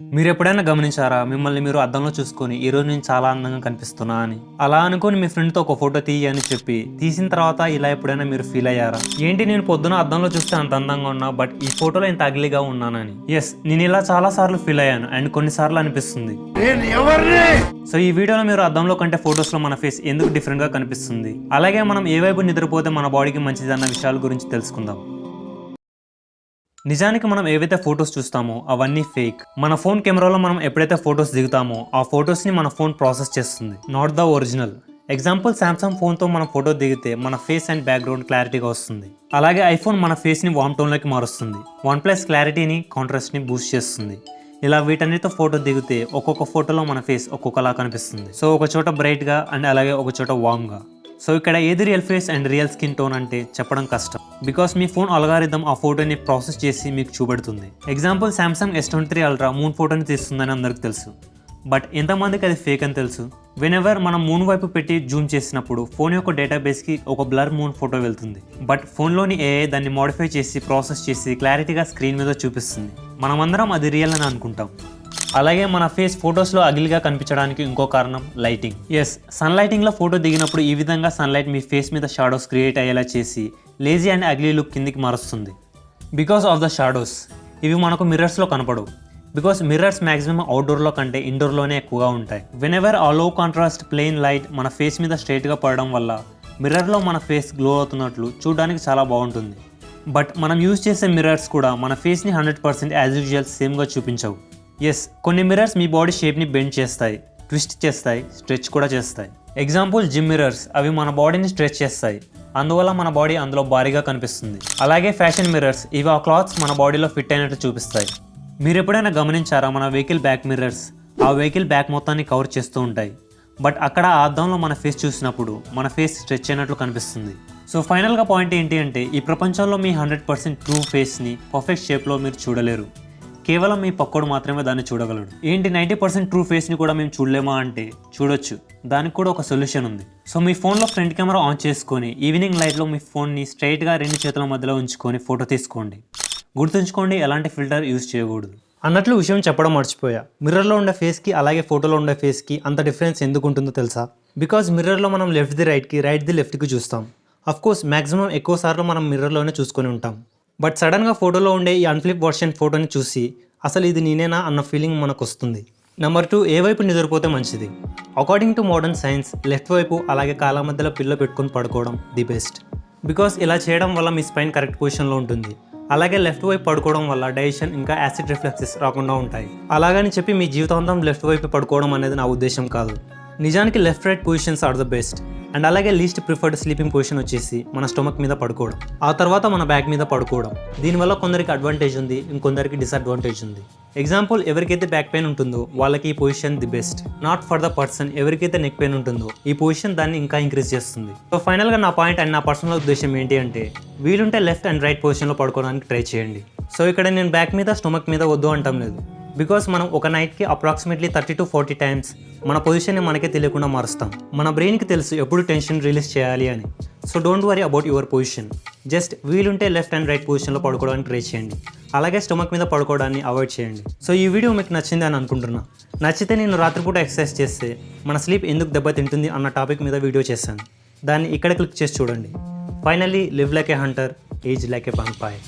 మీరు ఎప్పుడైనా గమనించారా మిమ్మల్ని మీరు అద్దంలో చూసుకొని ఈరోజు నేను చాలా అందంగా కనిపిస్తున్నా అని? అలా అనుకొని మీ ఫ్రెండ్తో ఒక ఫోటో తీయని చెప్పి తీసిన తర్వాత ఇలా ఎప్పుడైనా మీరు ఫీల్ అయ్యారా? ఏంటి నేను పొద్దున అద్దంలో చూస్తే అంత అందంగా ఉన్నా బట్ ఈ ఫోటోలో ఇంత అగ్లీగా ఉన్నానని? ఎస్, నేను ఇలా చాలా సార్లు ఫీల్ అయ్యాను అండ్ కొన్నిసార్లు అనిపిస్తుంది. సో ఈ వీడియోలో మీరు అద్దంలో కంటే ఫొటోస్ లో మన ఫేస్ ఎందుకు డిఫరెంట్ గా కనిపిస్తుంది, అలాగే మనం ఏ వైపు నిద్రపోతే మన బాడీకి మంచిది అన్న విషయాల గురించి తెలుసుకుందాం. నిజానికి మనం ఏవైతే ఫొటోస్ చూస్తామో అవన్నీ ఫేక్. మన ఫోన్ కెమెరాలో మనం ఎప్పుడైతే ఫొటోస్ దిగుతామో ఆ ఫొటోస్ ని మన ఫోన్ ప్రాసెస్ చేస్తుంది, not the original. Example, Samsung ఫోన్తో మనం ఫోటో దిగితే మన ఫేస్ అండ్ బ్యాక్గ్రౌండ్ క్లారిటీగా వస్తుంది. అలాగే ఐఫోన్ మన ఫేస్ని వామ్ టోన్లోకి మారుస్తుంది. OnePlus క్లారిటీని, కాంట్రాస్ట్ని బూస్ట్ చేస్తుంది. ఇలా వీటన్నిటితో ఫోటో దిగితే ఒక్కొక్క ఫోటోలో మన ఫేస్ ఒక్కొక్కలా కనిపిస్తుంది. సో ఒక చోట బ్రైట్గా అండ్ అలాగే ఒక చోట వామ్గా. సో ఇక్కడ ఏది real face and real skin tone అంటే చెప్పడం కష్టం, బికాస్ మీ ఫోన్ అల్గారిథం ఆ ఫోటోని ప్రాసెస్ చేసి మీకు చూపెడుతుంది. Example, Samsung S23 Ultra moon ఫోటోని తీస్తుందని అందరికి తెలుసు, బట్ ఎంతమందికి అది ఫేక్ అని తెలుసు? వెనెవర్ మనం మూన్ వైపు పెట్టి జూమ్ చేసినప్పుడు ఫోన్ యొక్క డేటాబేస్కి ఒక బ్లర్ మూన్ ఫోటో వెళ్తుంది, బట్ ఫోన్లోని AI దాన్ని మోడిఫై చేసి ప్రాసెస్ చేసి క్లారిటీగా స్క్రీన్ మీద చూపిస్తుంది. మనమందరం అది రియల్ అని అనుకుంటాం. అలాగే మన ఫేస్ ఫొటోస్లో అగిలిగా కనిపించడానికి ఇంకో కారణం లైటింగ్. ఎస్, సన్ లైటింగ్లో ఫోటో దిగినప్పుడు ఈ విధంగా సన్లైట్ మీ ఫేస్ మీద షాడోస్ క్రియేట్ అయ్యేలా చేసి లేజీ అండ్ అగ్లీ లుక్ కిందికి మారుస్తుంది. బికాస్ ఆఫ్ ద షాడోస్ ఇవి మనకు మిర్రర్స్లో కనపడవు, బికాస్ మిర్రర్స్ మ్యాక్సిమం అవుట్డోర్లో కంటే ఇండోర్లోనే ఎక్కువగా ఉంటాయి. వెనెవర్ ఆ లో కాంట్రాస్ట్ ప్లెయిన్ లైట్ మన ఫేస్ మీద స్ట్రైట్గా పడడం వల్ల మిర్రర్లో మన ఫేస్ గ్లో అవుతున్నట్లు చూడడానికి చాలా బాగుంటుంది. బట్ మనం యూజ్ చేసే మిర్రర్స్ కూడా మన ఫేస్ని 100% యాజ్ యూజువల్ సేమ్గా చూపించవు. ఎస్, కొన్ని మిర్రర్స్ మీ బాడీ షేప్ని బెండ్ చేస్తాయి, ట్విస్ట్ చేస్తాయి, స్ట్రెచ్ కూడా చేస్తాయి. ఎగ్జాంపుల్, జిమ్ మిర్రర్స్ అవి మన బాడీని స్ట్రెచ్ చేస్తాయి, అందువల్ల మన బాడీ అందులో భారీగా కనిపిస్తుంది. అలాగే ఫ్యాషన్ మిర్రర్స్ ఇవి ఆ క్లాత్స్ మన బాడీలో ఫిట్ అయినట్టు చూపిస్తాయి. మీరు ఎప్పుడైనా గమనించారా, మన వెహికల్ బ్యాక్ మిర్రర్స్ ఆ వెహికల్ బ్యాక్ మొత్తాన్ని కవర్ చేస్తూ ఉంటాయి, బట్ అక్కడ ఆ అద్దంలో మన ఫేస్ చూసినప్పుడు మన ఫేస్ స్ట్రెచ్ అయినట్లు కనిపిస్తుంది. సో ఫైనల్గా పాయింట్ ఏంటి అంటే, ఈ ప్రపంచంలో మీ 100% ట్రూ ఫేస్ని పర్ఫెక్ట్ షేప్లో మీరు చూడలేరు, కేవలం మీ పక్కోడు మాత్రమే దాన్ని చూడగలడు. ఏంటి 90% ట్రూ ఫేస్ని కూడా మేము చూడలేమా అంటే చూడొచ్చు, దానికి కూడా ఒక సొల్యూషన్ ఉంది. సో మీ ఫోన్లో ఫ్రంట్ కెమెరా ఆన్ చేసుకొని ఈవినింగ్ లైట్లో మీ ఫోన్ని స్ట్రైట్గా 2 చేతుల మధ్యలో ఉంచుకొని ఫోటో తీసుకోండి. గుర్తుంచుకోండి, ఎలాంటి ఫిల్టర్ యూజ్ చేయకూడదు. అన్నట్లు విషయం చెప్పడం మర్చిపోయా, మిర్రర్లో ఉండే ఫేస్కి అలాగే ఫోటోలో ఉండే ఫేస్కి అంత డిఫరెన్స్ ఎందుకు ఉంటుందో తెలుసా? బికాజ్ మిర్రర్లో మనం లెఫ్ట్ ది రైట్కి, రైట్ ది లెఫ్ట్కి చూస్తాం. అఫ్కోర్స్ మ్యాక్సిమం ఎక్కువ సార్లు మనం మిర్రర్లోనే చూసుకొని ఉంటాం, బట్ సడన్గా ఫోటోలో ఉండే ఈ అన్ఫ్లిప్ వర్షన్ ఫోటోని చూసి అసలు ఇది నేనేనా అన్న ఫీలింగ్ మనకు వస్తుంది. నెంబర్ 2, ఏ వైపు నిద్రపోతే మంచిది? According to modern science left వైపు అలాగే కాళ్ళ మధ్యలో పిల్లో పెట్టుకొని పడుకోవడం ది బెస్ట్, బికాస్ ఇలా చేయడం వల్ల మీ స్పైన్ కరెక్ట్ పొజిషన్లో ఉంటుంది. అలాగే లెఫ్ట్ వైపు పడుకోవడం వల్ల డైజెషన్ ఇంకా యాసిడ్ రిఫ్లెక్సెస్ రాకుండా ఉంటాయి. అలాగని చెప్పి మీ జీవితాంతం లెఫ్ట్ వైపు పడుకోవడం అనేది నా ఉద్దేశం కాదు. నిజానికి left right positions are the best. And అలాగే లీస్ట్ ప్రిఫర్డ్ స్లీపింగ్ పొజిషన్ వచ్చేసి మన స్టొమక్ మీద పడుకోవడం, ఆ తర్వాత మన బ్యాక్ మీద పడుకోవడం. దీనివల్ల కొందరికి అడ్వాంటేజ్ ఉంది, ఇంకొందరికి డిసడ్వాంటేజ్ ఉంది. ఎగ్జాంపుల్, ఎవరికైతే బ్యాక్ పెయిన్ ఉంటుందో వాళ్ళకి ఈ position the best, not for the person ఎవరికైతే నెక్ పెయిన్ ఉంటుందో ఈ పొజిషన్ దాన్ని ఇంకా ఇంక్రీజ్ చేస్తుంది. సో ఫైనల్గా నా పాయింట్ అండ్ నా పర్సనల్ ఉద్దేశం ఏంటి అంటే, వీలుంటే లెఫ్ట్ అండ్ రైట్ పొజిషన్లో పడుకోవడానికి ట్రై చేయండి. సో ఇక్కడ నేను బ్యాక్ మీద స్టొమక్ మీద వద్దు అంటాం లేదు, బికాస్ మనం ఒక నైట్కి అప్రాక్సిమేట్లీ 30 to 40 times మన పొజిషన్ని మనకే తెలియకుండా మారుస్తాం. మన బ్రెయిన్కి తెలుసు ఎప్పుడు టెన్షన్ రిలీజ్ చేయాలి అని. So don't worry about your position, just వీలుంటే లెఫ్ట్ అండ్ రైట్ పొజిషన్లో పడుకోవడానికి ట్రై చేయండి. అలాగే స్టొమక్ మీద పడుకోవడాన్ని అవాయిడ్ చేయండి. సో ఈ వీడియో మీకు నచ్చింది అని అనుకుంటున్నా. నచ్చితే నేను రాత్రిపూట ఎక్సర్సైజ్ చేస్తే మన స్లీప్ ఎందుకు దెబ్బతింటుంది అన్న టాపిక్ మీద వీడియో చేశాను, దాన్ని ఇక్కడ క్లిక్ చేసి చూడండి. Finally, live like a hunter, age like a బంపైర్.